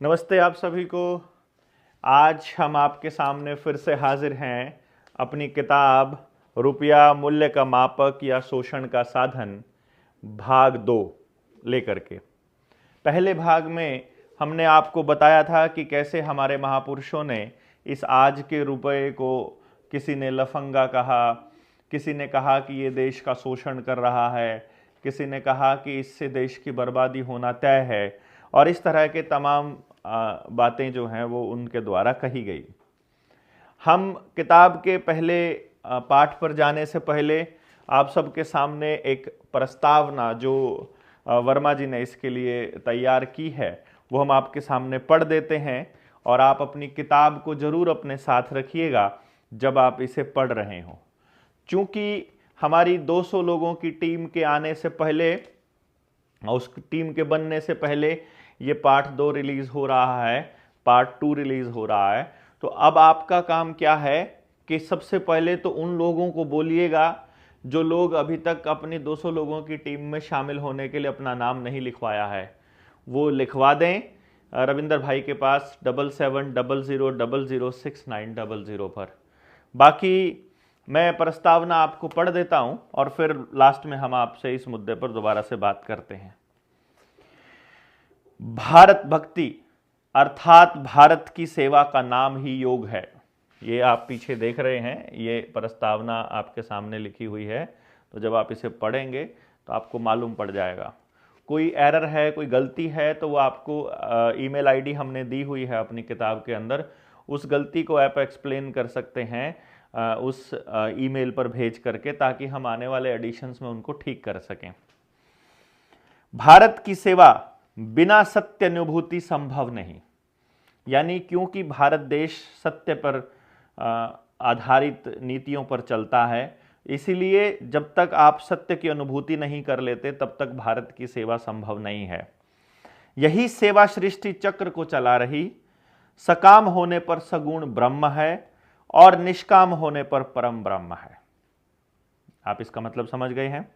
नमस्ते आप सभी को। आज हम आपके सामने फिर से हाजिर हैं अपनी किताब रुपया मूल्य का मापक या शोषण का साधन भाग 2 लेकर के। पहले भाग में हमने आपको बताया था कि कैसे हमारे महापुरुषों ने इस आज के रुपये को, किसी ने लफंगा कहा, किसी ने कहा कि ये देश का शोषण कर रहा है, किसी ने कहा कि इससे देश की बर्बादी होना तय है, और इस तरह के तमाम बातें जो हैं वो उनके द्वारा कही गई। हम किताब के पहले पाठ पर जाने से पहले आप सबके सामने एक प्रस्तावना जो वर्मा जी ने इसके लिए तैयार की है वो हम आपके सामने पढ़ देते हैं, और आप अपनी किताब को जरूर अपने साथ रखिएगा जब आप इसे पढ़ रहे हो। चूंकि हमारी 200 लोगों की टीम के आने से पहले, उस टीम के बनने से पहले ये पार्ट 2 रिलीज हो रहा है, पार्ट 2 रिलीज हो रहा है। तो अब आपका काम क्या है कि सबसे पहले तो उन लोगों को बोलिएगा जो लोग अभी तक अपनी 200 लोगों की टीम में शामिल होने के लिए अपना नाम नहीं लिखवाया है, वो लिखवा दें रविंदर भाई के पास 7700006900 पर। बाकी मैं प्रस्तावना आपको पढ़ देता हूं और फिर लास्ट में हम आपसे इस मुद्दे पर दोबारा से बात करते हैं। भारत भक्ति अर्थात भारत की सेवा का नाम ही योग है। ये आप पीछे देख रहे हैं, ये प्रस्तावना आपके सामने लिखी हुई है। तो जब आप इसे पढ़ेंगे तो आपको मालूम पड़ जाएगा। कोई एरर है, कोई गलती है तो वो आपको ईमेल आईडी हमने दी हुई है अपनी किताब के अंदर, उस गलती को आप एक्सप्लेन कर सकते हैं उस ईमेल पर भेज करके, ताकि हम आने वाले एडिशंस में उनको ठीक कर सकें। भारत की सेवा बिना सत्य अनुभूति संभव नहीं, यानी क्योंकि भारत देश सत्य पर आधारित नीतियों पर चलता है, इसीलिए जब तक आप सत्य की अनुभूति नहीं कर लेते तब तक भारत की सेवा संभव नहीं है। यही सेवा सृष्टि चक्र को चला रही, सकाम होने पर सगुण ब्रह्म है और निष्काम होने पर परम ब्रह्म है। आप इसका मतलब समझ गए हैं।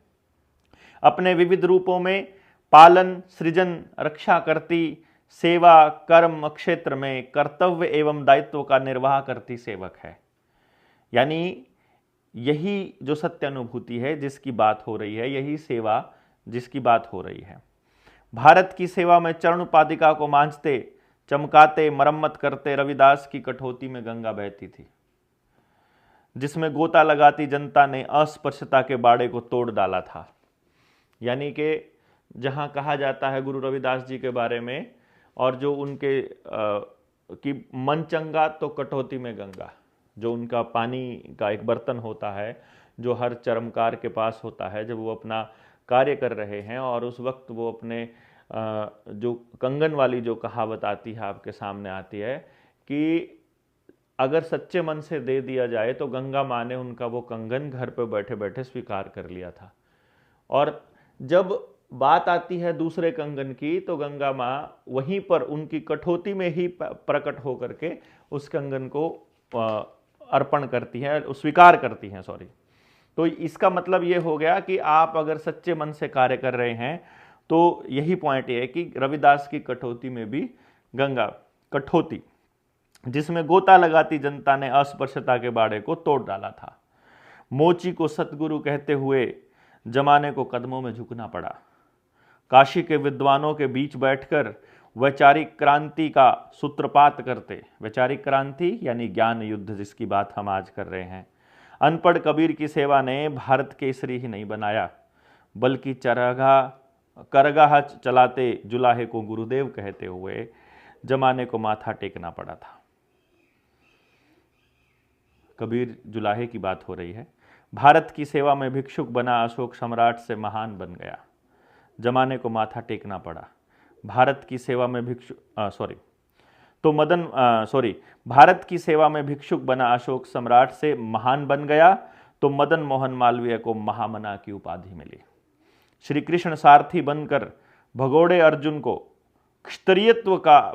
अपने विविध रूपों में पालन, सृजन, रक्षा करती, सेवा, कर्म क्षेत्र में कर्तव्य एवं दायित्व का निर्वाह करती सेवक है। यानी यही जो सत्य अनुभूति है जिसकी बात हो रही है, यही सेवा जिसकी बात हो रही है। भारत की सेवा में चरण पादिका को मांझते, चमकाते, मरम्मत करते रविदास की कठौती में गंगा बहती थी, जिसमें गोता लगाती जनता ने अस्पृश्यता के बाड़े को तोड़ डाला था। यानी कि जहाँ कहा जाता है गुरु रविदास जी के बारे में, और जो उनके कि मन चंगा तो कटौती में गंगा, जो उनका पानी का एक बर्तन होता है जो हर चरमकार के पास होता है जब वो अपना कार्य कर रहे हैं, और उस वक्त वो अपने जो कंगन वाली जो कहावत आती है आपके सामने आती है कि अगर सच्चे मन से दे दिया जाए तो गंगा माँ ने उनका वो कंगन घर पे बैठे बैठे स्वीकार कर लिया था। और जब बात आती है दूसरे कंगन की तो गंगा माँ वहीं पर उनकी कठौती में ही प्रकट होकर के उस कंगन को अर्पण करती हैं, स्वीकार करती हैं, सॉरी। तो इसका मतलब ये हो गया कि आप अगर सच्चे मन से कार्य कर रहे हैं तो यही पॉइंट ये है कि रविदास की कठौती में भी गंगा, कठौती जिसमें गोता लगाती जनता ने अस्पृश्यता के बाड़े को तोड़ डाला था। मोची को सतगुरु कहते हुए जमाने को कदमों में झुकना पड़ा। काशी के विद्वानों के बीच बैठकर वैचारिक क्रांति का सूत्रपात करते, वैचारिक क्रांति यानी ज्ञान युद्ध जिसकी बात हम आज कर रहे हैं। अनपढ़ कबीर की सेवा ने भारत केसरी ही नहीं बनाया, बल्कि करगाह चलाते जुलाहे को गुरुदेव कहते हुए जमाने को माथा टेकना पड़ा था। कबीर जुलाहे की बात हो रही है। भारत की सेवा में भिक्षुक बना अशोक सम्राट से महान बन गया, जमाने को माथा टेकना पड़ा। भारत की सेवा में भारत की सेवा में भिक्षुक बना अशोक सम्राट से महान बन गया तो मदन मोहन मालवीय को महामना की उपाधि मिली। श्री कृष्ण सारथी बनकर भगोड़े अर्जुन को क्षत्रियत्व का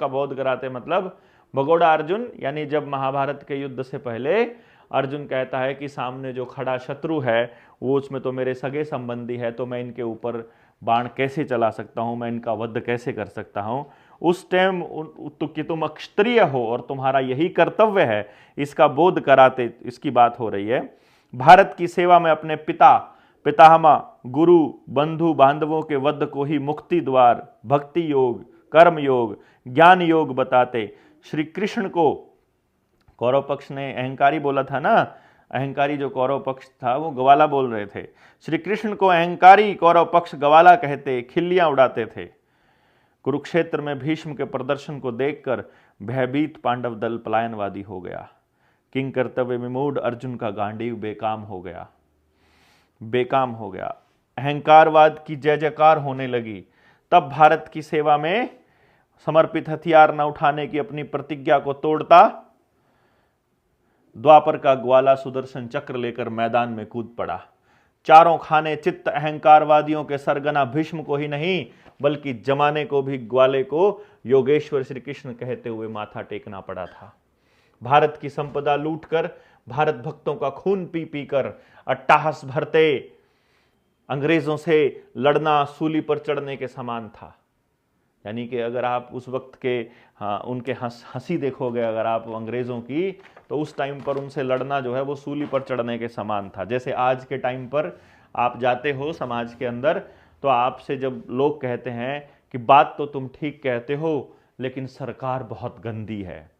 बोध कराते मतलब भगोड़ा अर्जुन, यानी जब महाभारत के युद्ध से पहले अर्जुन कहता है कि सामने जो खड़ा शत्रु है वो उसमें तो मेरे सगे संबंधी है, तो मैं इनके ऊपर बाण कैसे चला सकता हूँ, मैं इनका वध कैसे कर सकता हूँ। उस टाइम तो कि तुम क्षत्रिय हो और तुम्हारा यही कर्तव्य है, इसका बोध कराते इसकी बात हो रही है। भारत की सेवा में अपने पिता, पितामह, गुरु, बंधु बांधवों के वध को ही मुक्ति द्वार, भक्ति योग, कर्म योग, ज्ञान योग बताते श्री कृष्ण को, कौरव पक्ष ने अहंकारी बोला था ना, अहंकारी जो कौरव पक्ष था वो गवाला बोल रहे थे, श्री कृष्ण को अहंकारी कौरव पक्ष गवाला कहते, खिल्लियां उड़ाते थे। कुरुक्षेत्र में भीष्म के प्रदर्शन को देखकर भयभीत पांडव दल पलायनवादी हो गया। किंग कर्तव्य विमूढ़ अर्जुन का गांडीव बेकाम हो गया, बेकाम हो गया। अहंकारवाद की जय जयकार होने लगी। तब भारत की सेवा में समर्पित हथियार न उठाने की अपनी प्रतिज्ञा को तोड़ता द्वापर का ग्वाला सुदर्शन चक्र लेकर मैदान में कूद पड़ा। चारों खाने चित्त अहंकारवादियों के सरगना भीष्म को ही नहीं बल्कि जमाने को भी ग्वाले को योगेश्वर श्री कृष्ण कहते हुए माथा टेकना पड़ा था। भारत की संपदा लूटकर, भारत भक्तों का खून पी पी कर अट्टहास भरते अंग्रेजों से लड़ना सूली पर चढ़ने के समान था। यानी कि अगर आप उस वक्त के उनके हंसी देखोगे अगर आप अंग्रेजों की, तो उस टाइम पर उनसे लड़ना जो है वो सूली पर चढ़ने के समान था। जैसे आज के टाइम पर आप जाते हो समाज के अंदर, तो आपसे जब लोग कहते हैं कि बात तो तुम ठीक कहते हो लेकिन सरकार बहुत गंदी है,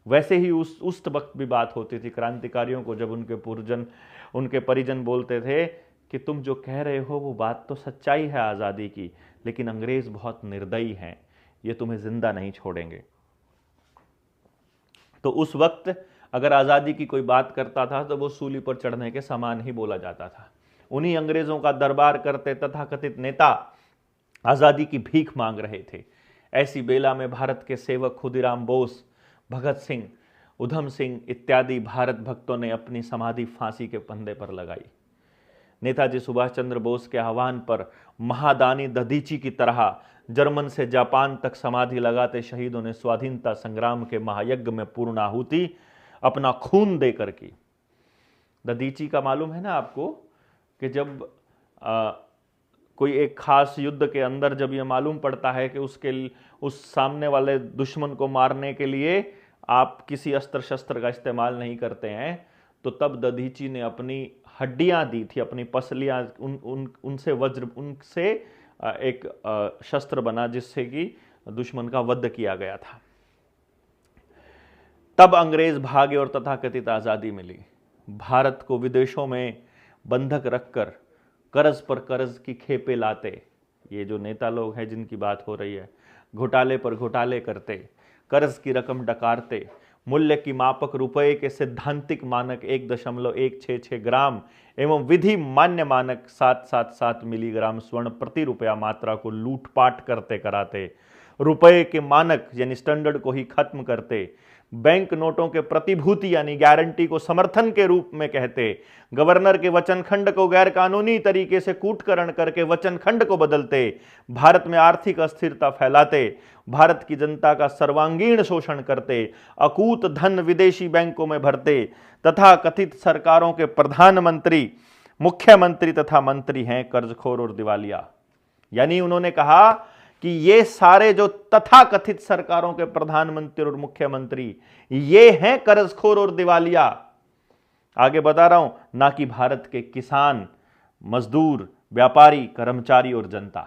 वैसे ही उस वक्त भी बात होती थी क्रांतिकारियों को, जब उनके पूर्वजन, उनके परिजन बोलते थे कि तुम जो कह रहे हो वो बात तो सच्चाई है आज़ादी की, लेकिन अंग्रेज बहुत निर्दयी हैं, ये तुम्हें जिंदा नहीं छोड़ेंगे। तो उस वक्त अगर आज़ादी की कोई बात करता था तो वो सूली पर चढ़ने के समान ही बोला जाता था। उन्हीं अंग्रेजों का दरबार करते तथाकथित नेता आज़ादी की भीख मांग रहे थे। ऐसी बेला में भारत के सेवक खुदीराम बोस, भगत सिंह, उधम सिंह इत्यादि भारत भक्तों ने अपनी समाधि फांसी के फंदे पर लगाई। नेताजी सुभाष चंद्र बोस के आह्वान पर महादानी दधीची की तरह जर्मन से जापान तक समाधि लगाते शहीदों ने स्वाधीनता संग्राम के महायज्ञ में पूर्ण आहुति अपना खून देकर की। दधीची का मालूम है ना आपको कि जब कोई एक खास युद्ध के अंदर जब यह मालूम पड़ता है कि उस सामने वाले दुश्मन को मारने के लिए आप किसी अस्त्र शस्त्र का इस्तेमाल नहीं करते हैं, तो तब दधीची ने अपनी हड्डियां दी थी, अपनी पसलियां, उनसे वज्र, उनसे एक शस्त्र बना जिससे कि दुश्मन का वध किया गया था। तब अंग्रेज भागे और तथाकथित आज़ादी मिली। भारत को विदेशों में बंधक रखकर कर्ज पर कर्ज की खेपे लाते, ये जो नेता लोग हैं जिनकी बात हो रही है, घोटाले पर घोटाले करते, कर्ज की रकम डकारते, मूल्य की मापक रुपए के सैद्धांतिक मानक 1.166 ग्राम एवं विधि मान्य मानक 777 मिलीग्राम स्वर्ण प्रति रुपया मात्रा को लूटपाट करते कराते, रुपए के मानक यानी स्टैंडर्ड को ही खत्म करते, बैंक नोटों के प्रतिभूति यानी गारंटी को समर्थन के रूप में कहते, गवर्नर के वचनखंड को गैर कानूनी तरीके से कूटकरण करके वचनखंड को बदलते, भारत में आर्थिक अस्थिरता फैलाते, भारत की जनता का सर्वांगीण शोषण करते, अकूत धन विदेशी बैंकों में भरते तथा कथित सरकारों के प्रधानमंत्री, मुख्यमंत्री तथा मंत्री हैं कर्जखोर और दिवालिया। यानी उन्होंने कहा कि ये सारे जो तथाकथित सरकारों के प्रधानमंत्री और मुख्यमंत्री ये हैं कर्जखोर और दिवालिया। आगे बता रहा हूं, ना कि भारत के किसान, मजदूर, व्यापारी, कर्मचारी और जनता।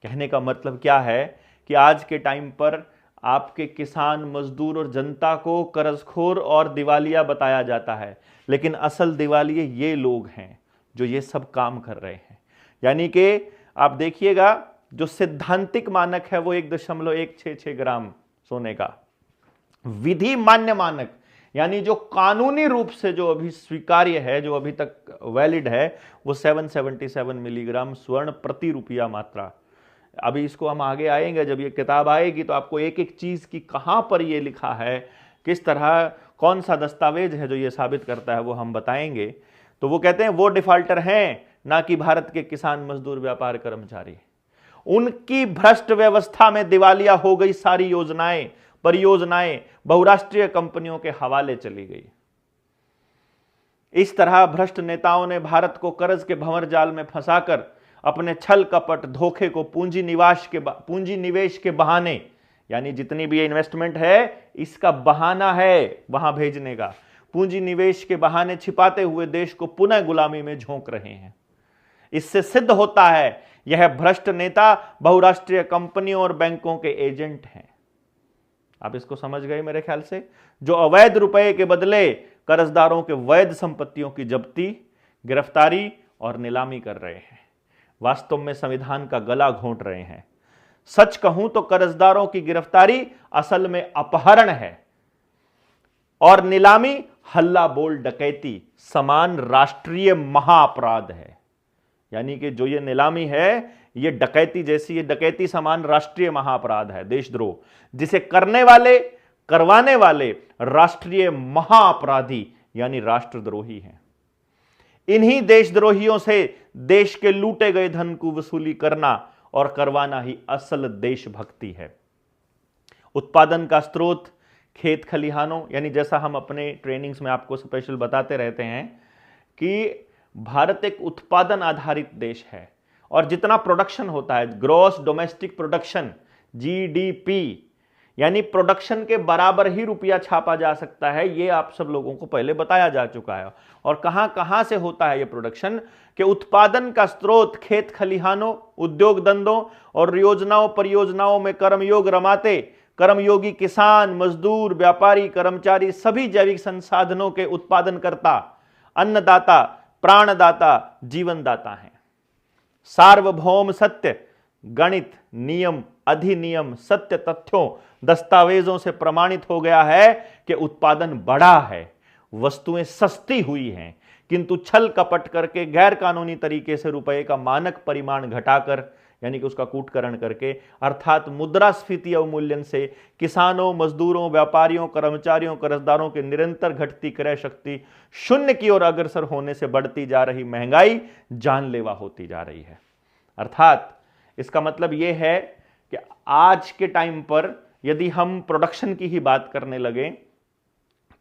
कहने का मतलब क्या है कि आज के टाइम पर आपके किसान, मजदूर और जनता को कर्जखोर और दिवालिया बताया जाता है, लेकिन असल दिवालिये ये लोग हैं जो ये सब काम कर रहे हैं। यानी कि आप देखिएगा जो सैद्धांतिक मानक है वो 1.166 ग्राम सोने का, विधि मान्य मानक यानी जो कानूनी रूप से जो अभी स्वीकार्य है, जो अभी तक वैलिड है, वो 777 मिलीग्राम स्वर्ण प्रति रुपया मात्रा। अभी इसको हम आगे आएंगे, जब ये किताब आएगी तो आपको एक एक चीज की कहां पर ये लिखा है, किस तरह, कौन सा दस्तावेज है जो ये साबित करता है, वो हम बताएंगे। तो वो कहते हैं वो डिफॉल्टर हैं, ना कि भारत के किसान, मजदूर, व्यापार, कर्मचारी। उनकी भ्रष्ट व्यवस्था में दिवालिया हो गई सारी योजनाएं, परियोजनाएं बहुराष्ट्रीय कंपनियों के हवाले चली गई। इस तरह भ्रष्ट नेताओं ने भारत को कर्ज के भंवर जाल में फंसाकर अपने छल कपट धोखे को पूंजी निवेश के बहाने, यानी जितनी भी इन्वेस्टमेंट है इसका बहाना है वहां भेजने का, पूंजी निवेश के बहाने छिपाते हुए देश को पुनः गुलामी में झोंक रहे हैं। इससे सिद्ध होता है यह भ्रष्ट नेता बहुराष्ट्रीय कंपनियों और बैंकों के एजेंट हैं। आप इसको समझ गए मेरे ख्याल से। जो अवैध रुपए के बदले कर्जदारों के वैध संपत्तियों की जब्ती, गिरफ्तारी और नीलामी कर रहे हैं, वास्तव में संविधान का गला घोंट रहे हैं। सच कहूं तो कर्जदारों की गिरफ्तारी असल में अपहरण है और नीलामी हल्ला बोल डकैती समान राष्ट्रीय महाअपराध है। यानी कि जो ये नीलामी है ये डकैती जैसी, ये डकैती समान राष्ट्रीय महाअपराध है, देशद्रोह, जिसे करने वाले करवाने वाले राष्ट्रीय महाअपराधी यानी राष्ट्रद्रोही हैं। इन्हीं देशद्रोहियों से देश के लूटे गए धन को वसूली करना और करवाना ही असल देशभक्ति है। उत्पादन का स्रोत खेत खलिहानों, यानी जैसा हम अपने ट्रेनिंग्स में आपको स्पेशल बताते रहते हैं कि भारत एक उत्पादन आधारित देश है और जितना प्रोडक्शन होता है, ग्रॉस डोमेस्टिक प्रोडक्शन जीडीपी, यानी प्रोडक्शन के बराबर ही रुपया छापा जा सकता है, ये आप सब लोगों को पहले बताया जा चुका है। और कहां कहां से होता है ये प्रोडक्शन, के उत्पादन का स्रोत खेत खलिहानों, उद्योग धंधों और योजनाओं परियोजनाओं में कर्मयोग रमाते कर्मयोगी किसान, मजदूर, व्यापारी, कर्मचारी सभी जैविक संसाधनों के उत्पादनकर्ता, अन्नदाता, प्राणदाता, जीवनदाता हैं। सार्वभौम सत्य, गणित, नियम, अधिनियम, सत्य तथ्यों, दस्तावेजों से प्रमाणित हो गया है कि उत्पादन बढ़ा है, वस्तुएं सस्ती हुई हैं, किंतु छल कपट करके गैर कानूनी तरीके से रुपए का मानक परिमाण घटाकर, यानी कि उसका कूटकरण करके, अर्थात मुद्रास्फीति अवमूल्यन से किसानों, मजदूरों, व्यापारियों, कर्मचारियों, कर्जदारों के निरंतर घटती क्रय शक्ति शून्य की ओर अग्रसर होने से बढ़ती जा रही महंगाई जानलेवा होती जा रही है। अर्थात इसका मतलब यह है कि आज के टाइम पर यदि हम प्रोडक्शन की ही बात करने लगे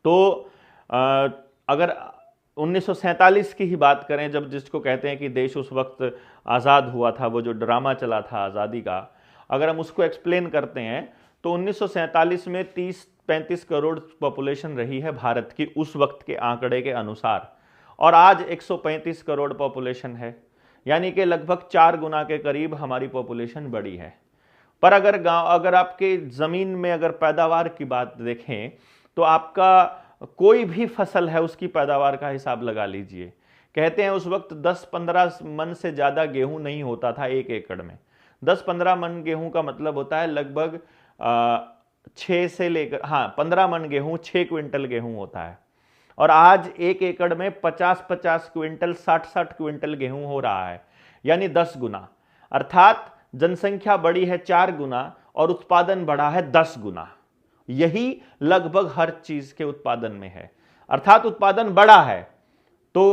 तो अगर 1947 की ही बात करें, जब जिसको कहते हैं कि देश उस वक्त आज़ाद हुआ था, वो जो ड्रामा चला था आज़ादी का, अगर हम उसको एक्सप्लेन करते हैं तो 1947 में 30-35 करोड़ पॉपुलेशन रही है भारत की उस वक्त के आंकड़े के अनुसार, और आज 135 करोड़ पॉपुलेशन है, यानी कि लगभग 4 गुना के करीब हमारी पॉपुलेशन बढ़ी है। पर अगर आपके ज़मीन में अगर पैदावार की बात देखें तो आपका कोई भी फसल है उसकी पैदावार का हिसाब लगा लीजिए। कहते हैं उस वक्त 10-15 मन से ज़्यादा गेहूं नहीं होता था 1 एकड़ में। 10-15 मन गेहूं का मतलब होता है लगभग 6 से लेकर 15 मन गेहूं 6 क्विंटल गेहूं होता है, और आज 1 एकड़ में 50-50 क्विंटल 60-60 क्विंटल गेहूं हो रहा है, यानी 10 गुना। अर्थात जनसंख्या बढ़ी है 4 गुना और उत्पादन बढ़ा है 10 गुना। यही लगभग हर चीज के उत्पादन में है। अर्थात उत्पादन बढ़ा है तो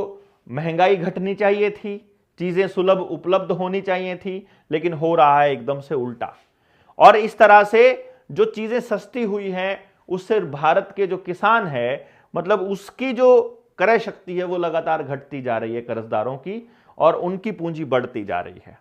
महंगाई घटनी चाहिए थी, चीजें सुलभ उपलब्ध होनी चाहिए थी, लेकिन हो रहा है एकदम से उल्टा। और इस तरह से जो चीजें सस्ती हुई हैं उससे भारत के जो किसान है, मतलब उसकी जो क्रय शक्ति है वो लगातार घटती जा रही है कर्जदारों की, और उनकी पूंजी बढ़ती जा रही है।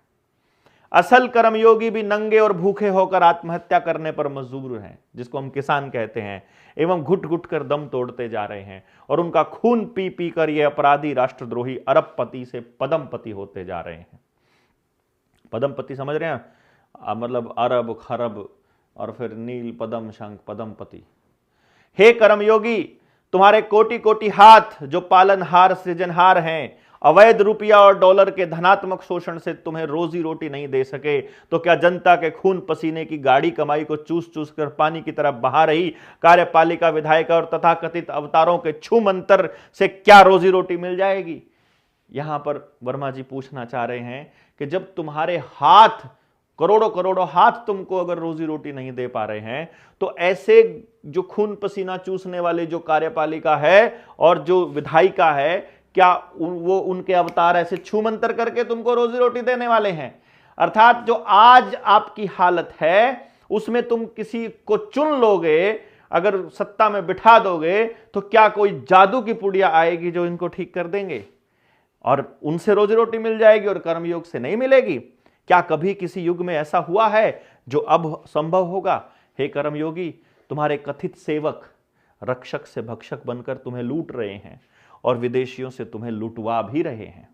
असल कर्मयोगी भी नंगे और भूखे होकर आत्महत्या करने पर मजबूर हैं, जिसको हम किसान कहते हैं, एवं घुट घुट कर दम तोड़ते जा रहे हैं, और उनका खून पी पी कर ये अपराधी राष्ट्रद्रोही अरबपति से पदमपति होते जा रहे हैं। पदमपति समझ रहे हैं, मतलब अरब खरब और फिर नील पदम शंख पदमपति। हे कर्मयोगी, तुम्हारे कोटि कोटि हाथ जो पालनहार सृजनहार हैं, अवैध रुपया और डॉलर के धनात्मक शोषण से तुम्हें रोजी रोटी नहीं दे सके तो क्या जनता के खून पसीने की गाढ़ी कमाई को चूस चूस कर पानी की तरफ बहा रही कार्यपालिका, विधायिका और तथाकथित अवतारों के छू मंतर से क्या रोजी रोटी मिल जाएगी? यहां पर वर्मा जी पूछना चाह रहे हैं कि जब तुम्हारे हाथ करोड़ों करोड़ों हाथ तुमको अगर रोजी रोटी नहीं दे पा रहे हैं, तो ऐसे जो खून पसीना चूसने वाले जो कार्यपालिका है और जो विधायिका है, क्या वो उनके अवतार ऐसे छू मंतर करके तुमको रोजी रोटी देने वाले हैं? अर्थात जो आज आपकी हालत है उसमें तुम किसी को चुन लोगे, अगर सत्ता में बिठा दोगे, तो क्या कोई जादू की पुड़िया आएगी जो इनको ठीक कर देंगे? और उनसे रोजी रोटी मिल जाएगी और कर्मयोग से नहीं मिलेगी। क्या कभी किसी युग में ऐसा हुआ है जो अब संभव होगा? हे कर्मयोगी, तुम्हारे कथित सेवक रक्षक से भक्षक बनकर तुम्हें लूट रहे हैं और विदेशियों से तुम्हें लुटवा भी रहे हैं।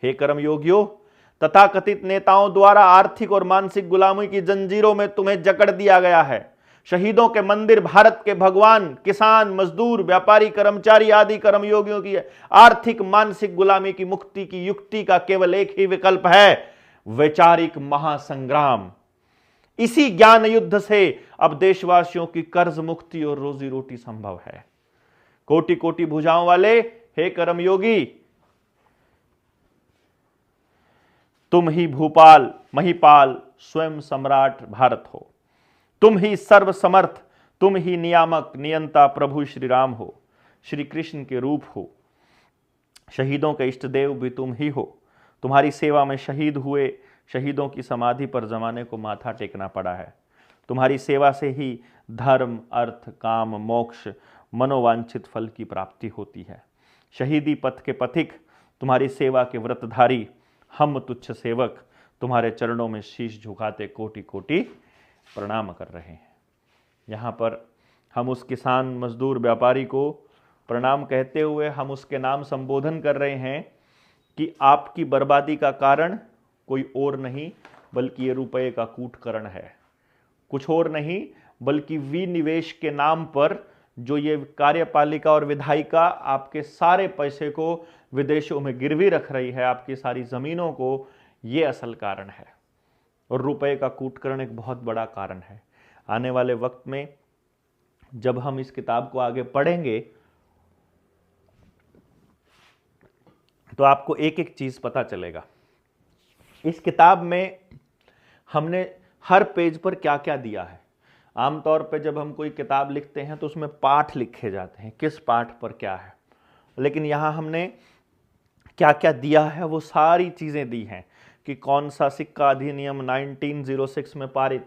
हे कर्मयोगियों, तथाकथित नेताओं द्वारा आर्थिक और मानसिक गुलामी की जंजीरों में तुम्हें जकड़ दिया गया है। शहीदों के मंदिर, भारत के भगवान, किसान, मजदूर, व्यापारी, कर्मचारी आदि कर्मयोगियों की आर्थिक मानसिक गुलामी की मुक्ति की युक्ति का केवल एक ही विकल्प है, वैचारिक महासंग्राम। इसी ज्ञान युद्ध से अब देशवासियों की कर्ज मुक्ति और रोजी रोटी संभव है। कोटि कोटि भुजाओं वाले हे कर्मयोगी, तुम ही भूपाल, महिपाल, स्वयं सम्राट भारत हो। तुम ही सर्वसमर्थ, तुम ही नियामक, नियंता प्रभु श्री राम हो, श्री कृष्ण के रूप हो। शहीदों के इष्ट देव भी तुम ही हो। तुम्हारी सेवा में शहीद हुए शहीदों की समाधि पर जमाने को माथा टेकना पड़ा है। तुम्हारी सेवा से ही धर्म, अर्थ, काम, मोक्ष, मनोवांछित फल की प्राप्ति होती है। शहीदी पथ के पथिक, तुम्हारी सेवा के व्रतधारी, हम तुच्छ सेवक तुम्हारे चरणों में शीश झुकाते कोटि कोटि प्रणाम कर रहे हैं। यहाँ पर हम उस किसान, मजदूर, व्यापारी को प्रणाम कहते हुए हम उसके नाम संबोधन कर रहे हैं कि आपकी बर्बादी का कारण कोई और नहीं बल्कि ये रुपये का कूटकरण है। कुछ और नहीं बल्कि विनिवेश के नाम पर जो ये कार्यपालिका और विधायिका आपके सारे पैसे को विदेशों में गिरवी रख रही है, आपकी सारी जमीनों को, ये असल कारण है। और रुपये का कूटकरण एक बहुत बड़ा कारण है। आने वाले वक्त में जब हम इस किताब को आगे पढ़ेंगे तो आपको एक एक चीज पता चलेगा। इस किताब में हमने हर पेज पर क्या क्या दिया है। आमतौर पे जब हम कोई किताब लिखते हैं तो उसमें पाठ लिखे जाते हैं, किस पाठ पर क्या है, लेकिन यहाँ हमने क्या क्या दिया है वो सारी चीज़ें दी हैं कि कौन सा सिक्का अधिनियम 1906 में पारित,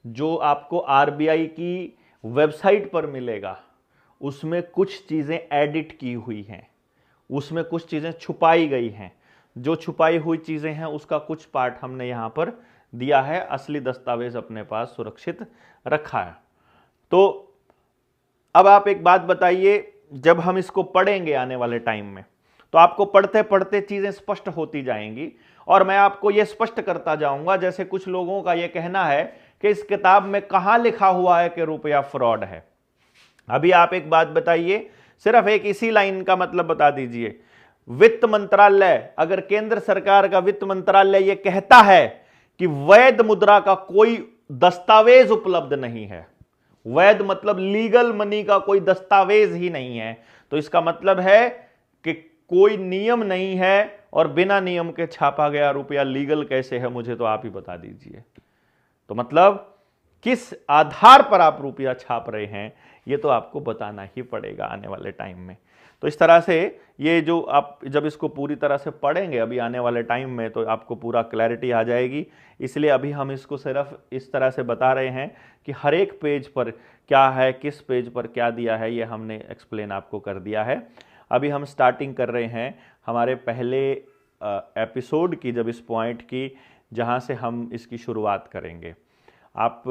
जो आपको आरबीआई की वेबसाइट पर मिलेगा, उसमें कुछ चीज़ें एडिट की हुई हैं, उसमें कुछ चीज़ें छुपाई गई हैं। जो छुपाई हुई चीज़ें हैं उसका कुछ पार्ट हमने यहाँ पर दिया है, असली दस्तावेज अपने पास सुरक्षित रखा है। तो अब आप एक बात बताइए, जब हम इसको पढ़ेंगे आने वाले टाइम में तो आपको पढ़ते पढ़ते चीज़ें स्पष्ट होती जाएंगी और मैं आपको ये स्पष्ट करता जाऊंगा। जैसे कुछ लोगों का ये कहना है कि इस किताब में कहाँ लिखा हुआ है कि रुपया फ्रॉड है। अभी आप एक बात बताइए, सिर्फ एक इसी लाइन का मतलब बता दीजिए। वित्त मंत्रालय, अगर केंद्र सरकार का वित्त मंत्रालय यह कहता है कि वैध मुद्रा का कोई दस्तावेज उपलब्ध नहीं है, वैध मतलब लीगल मनी का कोई दस्तावेज ही नहीं है, तो इसका मतलब है कि कोई नियम नहीं है और बिना नियम के छापा गया रुपया लीगल कैसे है, मुझे तो आप ही बता दीजिए। तो मतलब किस आधार पर आप रुपया छाप रहे हैं ये तो आपको बताना ही पड़ेगा आने वाले टाइम में। तो इस तरह से ये जो आप जब इसको पूरी तरह से पढ़ेंगे अभी आने वाले टाइम में तो आपको पूरा क्लैरिटी आ जाएगी। इसलिए अभी हम इसको सिर्फ इस तरह से बता रहे हैं कि हर एक पेज पर क्या है, किस पेज पर क्या दिया है, ये हमने एक्सप्लेन आपको कर दिया है। अभी हम स्टार्टिंग कर रहे हैं हमारे पहले एपिसोड की, जब इस पॉइंट की जहाँ से हम इसकी शुरुआत करेंगे। आप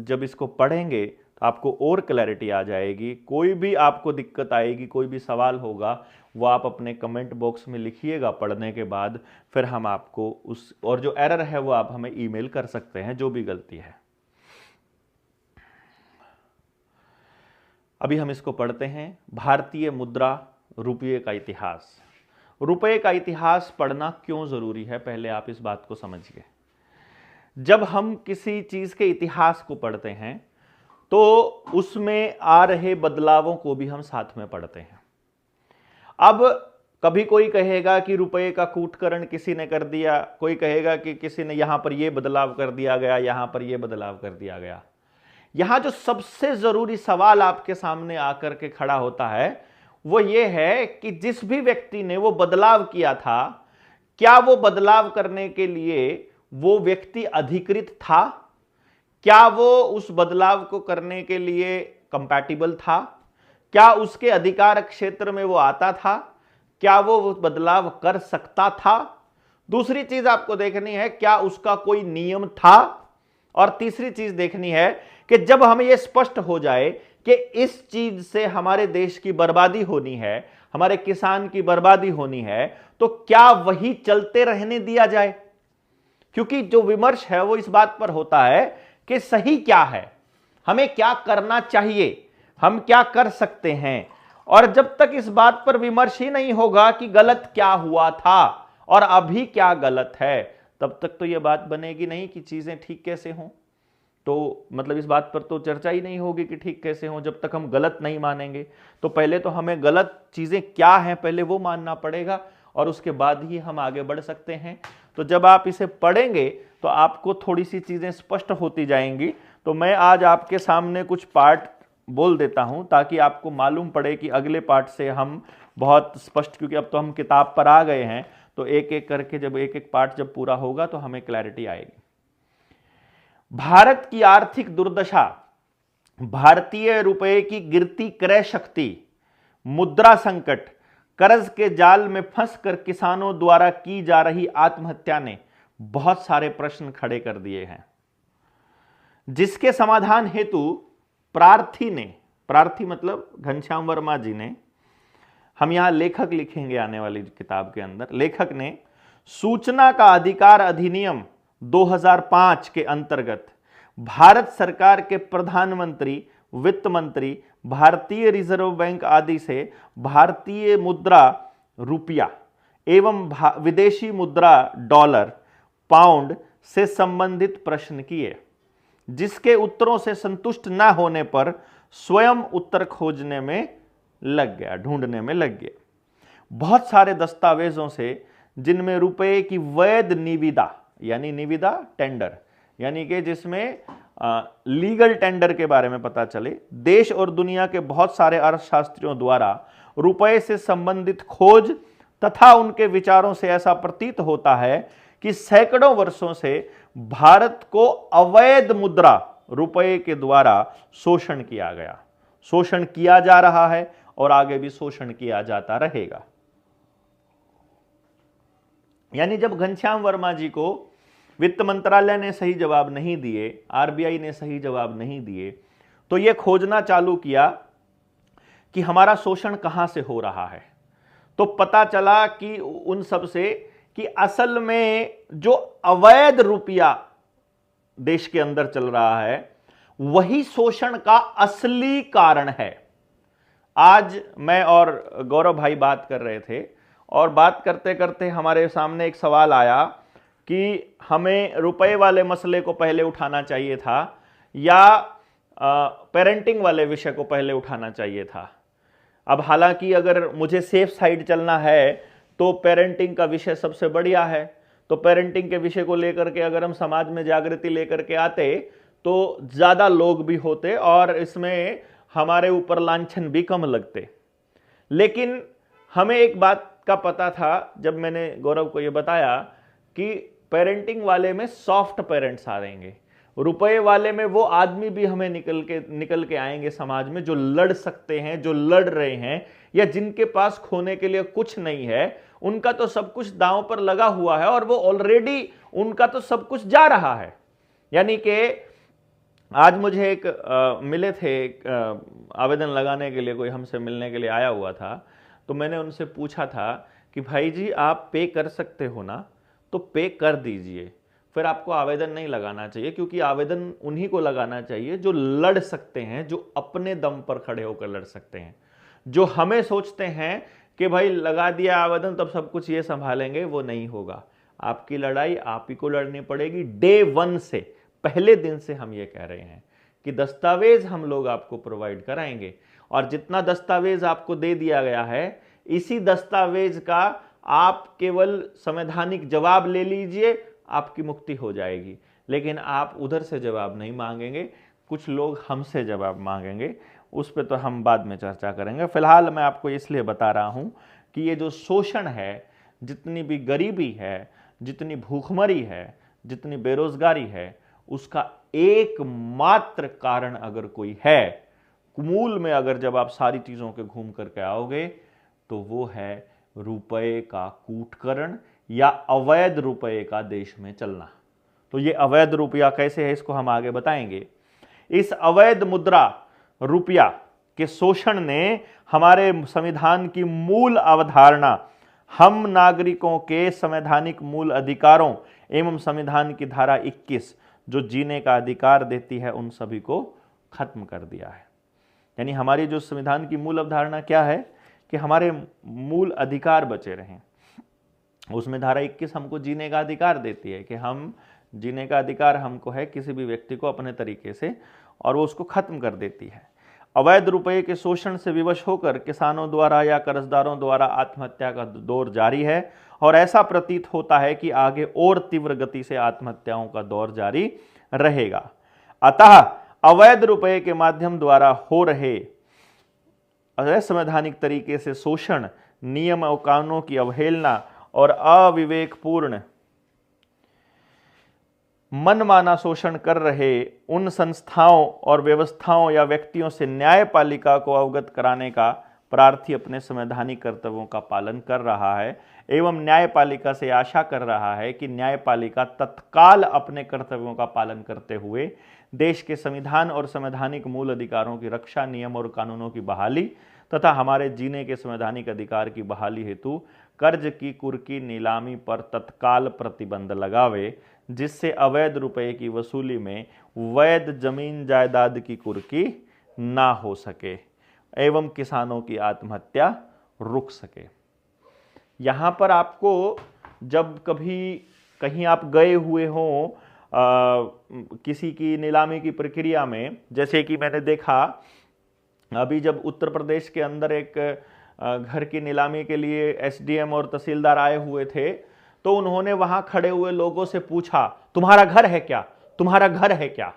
जब इसको पढ़ेंगे तो आपको और क्लैरिटी आ जाएगी। कोई भी आपको दिक्कत आएगी, कोई भी सवाल होगा, वो आप अपने कमेंट बॉक्स में लिखिएगा पढ़ने के बाद, फिर हम आपको उस और जो एरर है वो आप हमें ईमेल कर सकते हैं, जो भी गलती है। अभी हम इसको पढ़ते हैं। भारतीय मुद्रा रुपये का इतिहास। रुपये का इतिहास पढ़ना क्यों जरूरी है, पहले आप इस बात को समझिए। जब हम किसी चीज के इतिहास को पढ़ते हैं तो उसमें आ रहे बदलावों को भी हम साथ में पढ़ते हैं। अब कभी कोई कहेगा कि रुपये का कूटकरण किसी ने कर दिया, कोई कहेगा कि किसी ने यहां पर यह बदलाव कर दिया गया, यहां पर यह बदलाव कर दिया गया। यहां जो सबसे जरूरी सवाल आपके सामने आकर के खड़ा होता है वो ये है कि जिस भी व्यक्ति ने वो बदलाव किया था, क्या वो बदलाव करने के लिए वो व्यक्ति अधिकृत था? क्या वो उस बदलाव को करने के लिए कंपैटिबल था? क्या उसके अधिकार क्षेत्र में वो आता था? क्या वो बदलाव कर सकता था? दूसरी चीज आपको देखनी है, क्या उसका कोई नियम था? और तीसरी चीज देखनी है कि जब हमें यह स्पष्ट हो जाए कि इस चीज से हमारे देश की बर्बादी होनी है, हमारे किसान की बर्बादी होनी है, तो क्या वही चलते रहने दिया जाए? क्योंकि जो विमर्श है वो इस बात पर होता है कि सही क्या है, हमें क्या करना चाहिए, हम क्या कर सकते हैं। और जब तक इस बात पर विमर्श ही नहीं होगा कि गलत क्या हुआ था और अभी क्या गलत है, तब तक तो यह बात बनेगी नहीं कि चीजें ठीक कैसे हों। तो मतलब इस बात पर तो चर्चा ही नहीं होगी कि ठीक कैसे हों जब तक हम गलत नहीं मानेंगे। तो पहले तो हमें गलत चीजें क्या हैं पहले वो मानना पड़ेगा और उसके बाद ही हम आगे बढ़ सकते हैं। तो जब आप इसे पढ़ेंगे तो आपको थोड़ी सी चीजें स्पष्ट होती जाएंगी। तो मैं आज आपके सामने कुछ पार्ट बोल देता हूं ताकि आपको मालूम पड़े कि अगले पार्ट से हम बहुत स्पष्ट, क्योंकि अब तो हम किताब पर आ गए हैं, तो एक एक करके जब एक एक पार्ट जब पूरा होगा तो हमें क्लैरिटी आएगी। भारत की आर्थिक दुर्दशा, भारतीय रुपए की गिरती क्रय शक्ति, मुद्रा संकट, कर्ज के जाल में फंसकर किसानों द्वारा की जा रही आत्महत्या ने बहुत सारे प्रश्न खड़े कर दिए हैं, जिसके समाधान हेतु प्रार्थी मतलब घनश्याम वर्मा जी ने, हम यहां लेखक लिखेंगे आने वाली किताब के अंदर, लेखक ने सूचना का अधिकार अधिनियम 2005 के अंतर्गत भारत सरकार के प्रधानमंत्री, वित्त मंत्री, भारतीय रिजर्व बैंक आदि से भारतीय मुद्रा रुपया एवं विदेशी मुद्रा डॉलर, पाउंड से संबंधित प्रश्न किए, जिसके उत्तरों से संतुष्ट न होने पर स्वयं उत्तर खोजने में लग गया, ढूंढने में लग गया। बहुत सारे दस्तावेजों से, जिनमें रुपए की वैध निविदा, यानी निविदा टेंडर, यानी कि जिसमें लीगल टेंडर के बारे में पता चले, देश और दुनिया के बहुत सारे अर्थशास्त्रियों द्वारा रुपए से संबंधित खोज तथा उनके विचारों से ऐसा प्रतीत होता है कि सैकड़ों वर्षों से भारत को अवैध मुद्रा रुपए के द्वारा शोषण किया गया, शोषण किया जा रहा है और आगे भी शोषण किया जाता रहेगा। यानी जब घनश्याम वर्मा जी को वित्त मंत्रालय ने सही जवाब नहीं दिए, आरबीआई ने सही जवाब नहीं दिए, तो यह खोजना चालू किया कि हमारा शोषण कहां से हो रहा है। तो पता चला कि उन सब से कि असल में जो अवैध रुपया देश के अंदर चल रहा है वही शोषण का असली कारण है। आज मैं और गौरव भाई बात कर रहे थे और बात करते करते हमारे सामने एक सवाल आया कि हमें रुपए वाले मसले को पहले उठाना चाहिए था या पेरेंटिंग वाले विषय को पहले उठाना चाहिए था। अब हालांकि अगर मुझे सेफ साइड चलना है तो पेरेंटिंग का विषय सबसे बढ़िया है, तो पेरेंटिंग के विषय को लेकर के अगर हम समाज में जागृति लेकर के आते तो ज़्यादा लोग भी होते और इसमें हमारे ऊपर लांछन भी कम लगते। लेकिन हमें एक बात का पता था, जब मैंने गौरव को ये बताया कि पेरेंटिंग वाले में सॉफ्ट पेरेंट्स आ रहेंगे, रुपए वाले में वो आदमी भी हमें निकल के आएंगे समाज में जो लड़ सकते हैं, जो लड़ रहे हैं, या जिनके पास खोने के लिए कुछ नहीं है, उनका तो सब कुछ दांव पर लगा हुआ है और वो ऑलरेडी उनका तो सब कुछ जा रहा है। यानी कि आज मुझे एक मिले थे, आवेदन लगाने के लिए कोई हमसे मिलने के लिए आया हुआ था, तो मैंने उनसे पूछा था कि भाई जी आप पे कर सकते हो ना, तो पे कर दीजिए, फिर आपको आवेदन नहीं लगाना चाहिए, क्योंकि आवेदन उन्हीं को लगाना चाहिए जो लड़ सकते हैं, जो अपने दम पर खड़े होकर लड़ सकते हैं। जो हमें सोचते हैं कि भाई लगा दिया आवेदन तब सब कुछ ये संभालेंगे, वो नहीं होगा। आपकी लड़ाई आप ही को लड़नी पड़ेगी। डे वन से, पहले दिन से हम ये कह रहे हैं कि दस्तावेज हम लोग आपको प्रोवाइड कराएंगे और जितना दस्तावेज आपको दे दिया गया है, इसी दस्तावेज का आप केवल संवैधानिक जवाब ले लीजिए, आपकी मुक्ति हो जाएगी। लेकिन आप उधर से जवाब नहीं मांगेंगे, कुछ लोग हमसे जवाब मांगेंगे, उस पर तो हम बाद में चर्चा करेंगे। फिलहाल मैं आपको इसलिए बता रहा हूं कि ये जो शोषण है, जितनी भी गरीबी है, जितनी भूखमरी है, जितनी बेरोजगारी है, उसका एकमात्र कारण अगर कोई है, मूल में अगर जब आप सारी चीजों के घूम करके आओगे तो वो है रुपए का कूटकरण या अवैध रुपए का देश में चलना। तो ये अवैध रुपया कैसे है, इसको हम आगे बताएंगे। इस अवैध मुद्रा रुपया के शोषण ने हमारे संविधान की मूल अवधारणा, हम नागरिकों के संवैधानिक मूल अधिकारों एवं संविधान की धारा 21 जो जीने का अधिकार देती है, उन सभी को खत्म कर दिया है। यानी हमारी जो संविधान की मूल अवधारणा क्या है कि हमारे मूल अधिकार बचे रहें। उसमें धारा 21 हमको जीने का अधिकार देती है कि हम जीने का अधिकार हमको है किसी भी व्यक्ति को अपने तरीके से, और वो उसको खत्म कर देती है। अवैध रुपये के शोषण से विवश होकर किसानों द्वारा या कर्जदारों द्वारा आत्महत्या का दौर जारी है, और ऐसा प्रतीत होता है कि आगे और तीव्र गति से आत्महत्याओं का दौर जारी रहेगा। अतः अवैध रुपये के माध्यम द्वारा हो रहे असंवैधानिक तरीके से शोषण, नियम और कानूनों की अवहेलना और अविवेकपूर्ण मनमाना शोषण कर रहे उन संस्थाओं और व्यवस्थाओं या व्यक्तियों से न्यायपालिका को अवगत कराने का प्रार्थी अपने संवैधानिक कर्तव्यों का पालन कर रहा है एवं न्यायपालिका से आशा कर रहा है कि न्यायपालिका तत्काल अपने कर्तव्यों का पालन करते हुए देश के संविधान और संवैधानिक मूल अधिकारों की रक्षा, नियम और कानूनों की बहाली तथा हमारे जीने के संवैधानिक अधिकार की बहाली हेतु कर्ज की कुर्की नीलामी पर तत्काल प्रतिबंध लगावे, जिससे अवैध रुपये की वसूली में वैध जमीन जायदाद की कुर्की ना हो सके एवं किसानों की आत्महत्या रुक सके। यहाँ पर आपको जब कभी कहीं आप गए हुए हों किसी की नीलामी की प्रक्रिया में, जैसे कि मैंने देखा अभी जब उत्तर प्रदेश के अंदर एक घर की नीलामी के लिए एसडीएम और तहसीलदार आए हुए थे, तो उन्होंने वहां खड़े हुए लोगों से पूछा, तुम्हारा घर है क्या, तुम्हारा घर है क्या,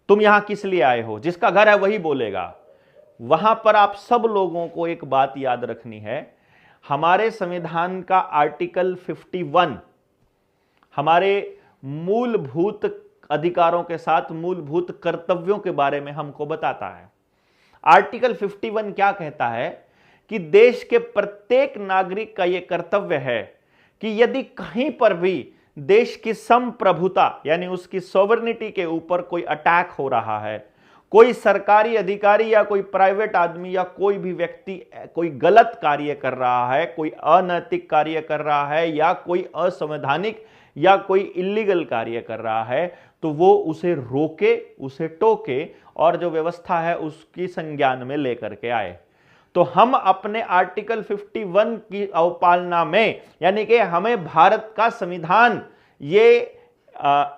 तुम यहां किस लिए आए हो? जिसका घर है वही बोलेगा। वहां पर आप सब लोगों को एक बात याद रखनी है, हमारे संविधान का आर्टिकल 51 हमारे मूलभूत अधिकारों के साथ मूलभूत कर्तव्यों के बारे में हमको बताता है। आर्टिकल 51 क्या कहता है कि देश के प्रत्येक नागरिक का यह कर्तव्य है कि यदि कहीं पर भी देश की संप्रभुता यानी उसकी सॉवरेनिटी के ऊपर कोई अटैक हो रहा है, कोई सरकारी अधिकारी या कोई प्राइवेट आदमी या कोई भी व्यक्ति कोई गलत कार्य कर रहा है, कोई अनैतिक कार्य कर रहा है या कोई असंवैधानिक या कोई इलीगल कार्य कर रहा है, तो वो उसे रोके, उसे टोके और जो व्यवस्था है उसकी संज्ञान में लेकर के आए। तो हम अपने आर्टिकल 51 की अवपालना में, यानी कि हमें भारत का संविधान ये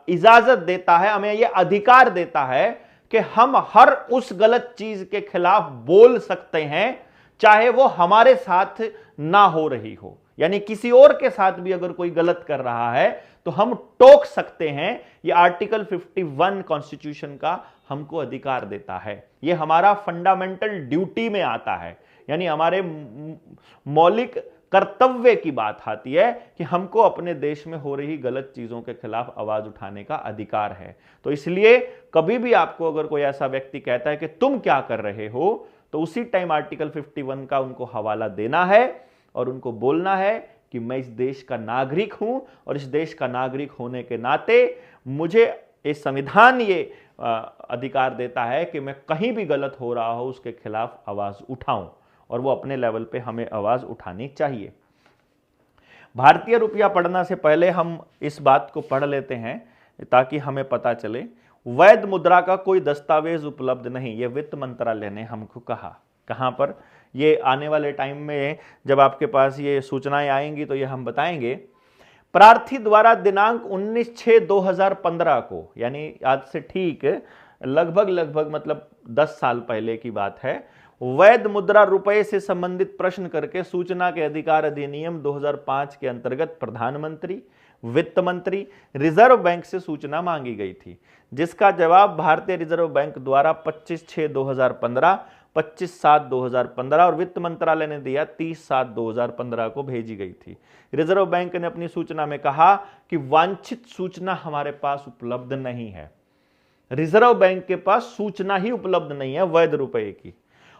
इजाजत देता है, हमें ये अधिकार देता है कि हम हर उस गलत चीज के खिलाफ बोल सकते हैं, चाहे वो हमारे साथ ना हो रही हो। यानी किसी और के साथ भी अगर कोई गलत कर रहा है तो हम टोक सकते हैं। ये आर्टिकल 51 कॉन्स्टिट्यूशन का हमको अधिकार देता है। ये हमारा फंडामेंटल ड्यूटी में आता है, यानी हमारे मौलिक कर्तव्य की बात आती है कि हमको अपने देश में हो रही गलत चीजों के खिलाफ आवाज उठाने का अधिकार है। तो इसलिए कभी भी आपको अगर कोई ऐसा व्यक्ति कहता है कि तुम क्या कर रहे हो, तो उसी टाइम आर्टिकल 51 का उनको हवाला देना है और उनको बोलना है कि मैं इस देश का नागरिक हूं और इस देश का नागरिक होने के नाते मुझे इस संविधान ये अधिकार देता है कि मैं कहीं भी गलत हो रहा हो उसके खिलाफ आवाज उठाऊं, और वो अपने लेवल पे हमें आवाज उठानी चाहिए। भारतीय रुपया पढ़ना से पहले हम इस बात को पढ़ लेते हैं ताकि हमें पता चले। वैध मुद्रा का कोई दस्तावेज उपलब्ध नहीं, ये वित्त मंत्रालय ने हमको कहा। कहां पर? ये आने वाले टाइम में जब आपके पास ये सूचनाएं आएंगी तो ये हम बताएंगे। प्रार्थी द्वारा दिनांक 19/6/2015 को, यानी आज से ठीक लगभग मतलब 10 साल पहले की बात है, वैध मुद्रा रुपये से संबंधित प्रश्न करके सूचना के अधिकार अधिनियम 2005 के अंतर्गत प्रधानमंत्री, वित्त मंत्री, रिजर्व बैंक से सूचना मांगी गई थी, जिसका जवाब भारतीय रिजर्व बैंक द्वारा 25/6/2015, 25/7/2015 और वित्त मंत्रालय ने दिया 30/7/2015 को भेजी गई थी। रिजर्व बैंक ने अपनी सूचना में कहा कि वांछित सूचना हमारे पास उपलब्ध नहीं है। रिजर्व बैंक के पास सूचना ही उपलब्ध नहीं है वैध रुपये की।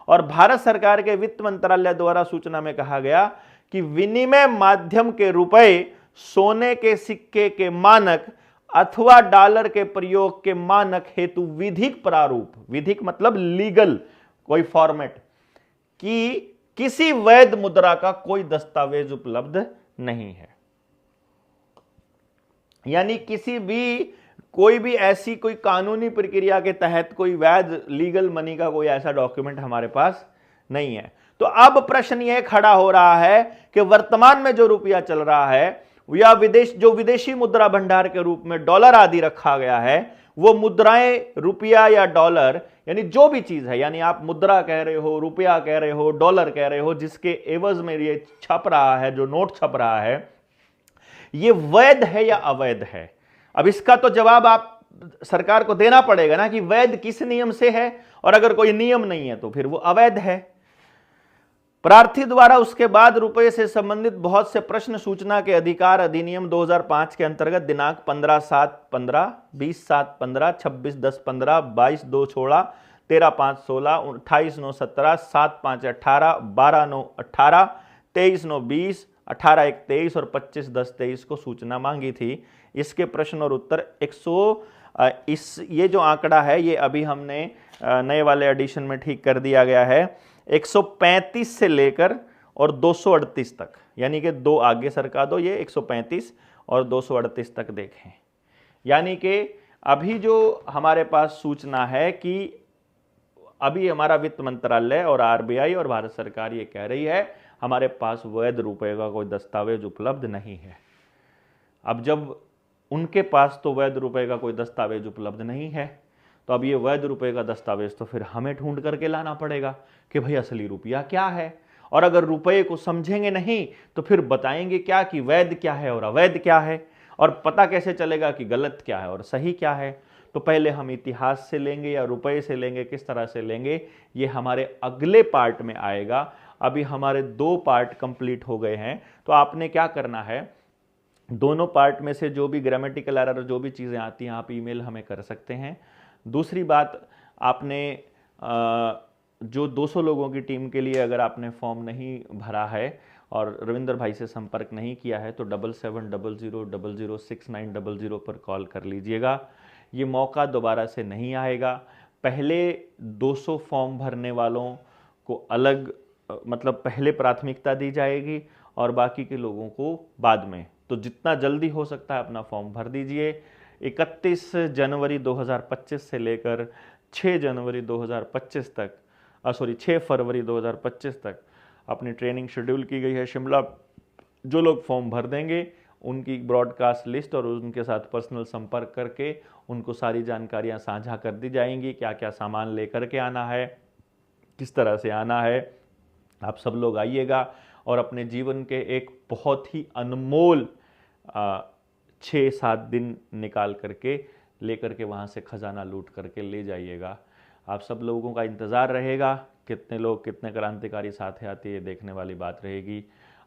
और भारत सरकार के वित्त मंत्रालय द्वारा सूचना में कहा गया कि विनिमय माध्यम के रुपए, सोने के सिक्के के मानक अथवा डॉलर के प्रयोग के मानक हेतु विधिक प्रारूप, विधिक मतलब लीगल कोई फॉर्मेट, कि किसी वैध मुद्रा का कोई दस्तावेज उपलब्ध नहीं है। यानी किसी भी कोई भी ऐसी कोई कानूनी प्रक्रिया के तहत कोई वैध लीगल मनी का कोई ऐसा डॉक्यूमेंट हमारे पास नहीं है। तो अब प्रश्न यह खड़ा हो रहा है कि वर्तमान में जो रुपया चल रहा है या विदेशी मुद्रा भंडार के रूप में डॉलर आदि रखा गया है, वो मुद्राएं, रुपया या डॉलर, यानी जो भी चीज है, यानी आप मुद्रा कह रहे हो, रुपया कह रहे हो, डॉलर कह रहे हो, जिसके एवज में ये छप रहा है, जो नोट छप रहा है, ये वैध है या अवैध है। अब इसका तो जवाब आप सरकार को देना पड़ेगा ना कि वैध किस नियम से है, और अगर कोई नियम नहीं है तो फिर वो अवैध है। प्रार्थी द्वारा उसके बाद रुपये से संबंधित बहुत से प्रश्न सूचना के अधिकार अधिनियम 2005 के अंतर्गत दिनांक 15/7/15, 20/7/15, 26/10/15, 22/2/16, 13/5/16, 28/9/17, 7/5/18, 12/9/18, 23/9/20, 18/1/23 और 25/10/23 को सूचना मांगी थी। इसके प्रश्न और उत्तर 100, ये जो आंकड़ा है ये अभी हमने नए वाले एडिशन में ठीक कर दिया गया है, 135 से लेकर और 238 तक, यानी कि 2 आगे सरका दो, ये 135 और 238 तक देखें। यानी कि अभी जो हमारे पास सूचना है कि अभी हमारा वित्त मंत्रालय और आरबीआई और भारत सरकार ये कह रही है हमारे पास वैध रुपए का कोई दस्तावेज उपलब्ध नहीं है। अब जब उनके पास तो वैध रुपए का कोई दस्तावेज उपलब्ध नहीं है, तो अब ये वैध रुपए का दस्तावेज तो फिर हमें ढूंढ करके लाना पड़ेगा कि भाई असली रुपया क्या है। और अगर रुपये को समझेंगे नहीं तो फिर बताएंगे क्या कि वैध क्या है और अवैध क्या है, और पता कैसे चलेगा कि गलत क्या है और सही क्या है। तो पहले हम इतिहास से लेंगे या रुपये से लेंगे, किस तरह से लेंगे, ये हमारे अगले पार्ट में आएगा। अभी हमारे 2 पार्ट कंप्लीट हो गए हैं, तो आपने क्या करना है, दोनों पार्ट में से जो भी ग्रामेटिकल एरर, जो भी चीज़ें आती हैं, आप ईमेल हमें कर सकते हैं। दूसरी बात, आपने जो 200 लोगों की टीम के लिए अगर आपने फॉर्म नहीं भरा है और रविंदर भाई से संपर्क नहीं किया है तो 7700006900 पर कॉल कर लीजिएगा। ये मौका दोबारा से नहीं आएगा। पहले 200 फॉर्म भरने वालों को अलग, मतलब पहले प्राथमिकता दी जाएगी और बाकी के लोगों को बाद में। तो जितना जल्दी हो सकता है अपना फॉर्म भर दीजिए। 31 जनवरी 2025 से लेकर 6 जनवरी 2025 तक, 6 फरवरी 2025 तक अपनी ट्रेनिंग शेड्यूल की गई है शिमला। जो लोग फॉर्म भर देंगे उनकी ब्रॉडकास्ट लिस्ट और उनके साथ पर्सनल संपर्क करके उनको सारी जानकारियां साझा कर दी जाएंगी, क्या क्या सामान लेकर के आना है, किस तरह से आना है। आप सब लोग आइएगा और अपने जीवन के एक बहुत ही अनमोल 6-7 दिन निकाल करके लेकर के वहाँ से खजाना लूट करके ले जाइएगा। आप सब लोगों का इंतज़ार रहेगा, कितने लोग, कितने क्रांतिकारी साथ आते, ये देखने वाली बात रहेगी।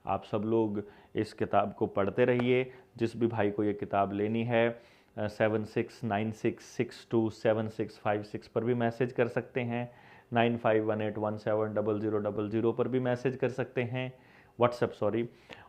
आप सब लोग इस किताब को पढ़ते रहिए। जिस भी भाई को ये किताब लेनी है 7696627656 पर भी मैसेज कर सकते हैं, 9518170000 पर भी मैसेज कर सकते हैं, व्हाट्सएप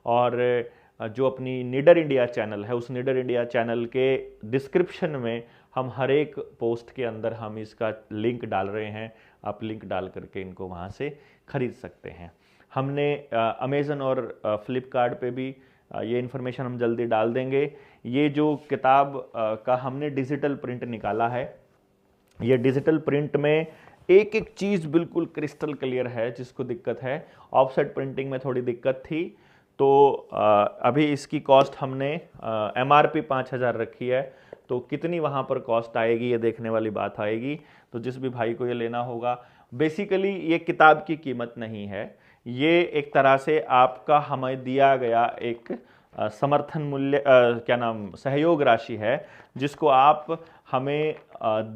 और जो अपनी निडर इंडिया चैनल है, उस निडर इंडिया चैनल के डिस्क्रिप्शन में हम हर एक पोस्ट के अंदर हम इसका लिंक डाल रहे हैं। आप लिंक डाल करके इनको वहाँ से खरीद सकते हैं। हमने अमेज़न और फ्लिपकार्ट पे भी ये इन्फॉर्मेशन हम जल्दी डाल देंगे। ये जो किताब का हमने डिजिटल प्रिंट निकाला है, ये डिजिटल प्रिंट में एक एक चीज़ बिल्कुल क्रिस्टल क्लियर है। जिसको दिक्कत है, ऑफसेट प्रिंटिंग में थोड़ी दिक्कत थी, तो अभी इसकी कॉस्ट हमने MRP 5000 रखी है। तो कितनी वहाँ पर कॉस्ट आएगी ये देखने वाली बात आएगी। तो जिस भी भाई को ये लेना होगा, बेसिकली ये किताब की कीमत नहीं है, ये एक तरह से आपका हमें दिया गया एक समर्थन मूल्य, सहयोग राशि है, जिसको आप हमें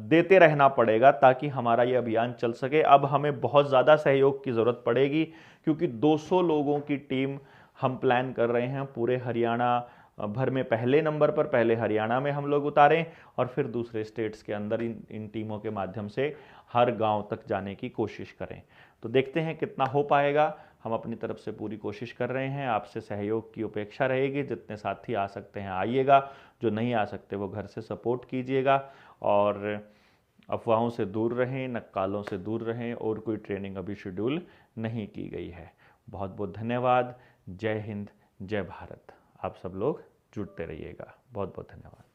देते रहना पड़ेगा ताकि हमारा ये अभियान चल सके। अब हमें बहुत ज़्यादा सहयोग की ज़रूरत पड़ेगी क्योंकि 200 लोगों की टीम हम प्लान कर रहे हैं पूरे हरियाणा भर में। पहले नंबर पर पहले हरियाणा में हम लोग उतारें और फिर दूसरे स्टेट्स के अंदर इन टीमों के माध्यम से हर गांव तक जाने की कोशिश करें। तो देखते हैं कितना हो पाएगा। हम अपनी तरफ से पूरी कोशिश कर रहे हैं। आपसे सहयोग की अपेक्षा रहेगी। जितने साथी आ सकते हैं आइएगा, जो नहीं आ सकते वो घर से सपोर्ट कीजिएगा और अफवाहों से दूर रहें, नक्कालों से दूर रहें। और कोई ट्रेनिंग अभी शेड्यूल नहीं की गई है। बहुत बहुत धन्यवाद। जय हिंद, जय भारत। आप सब लोग जुड़ते रहिएगा। बहुत बहुत धन्यवाद।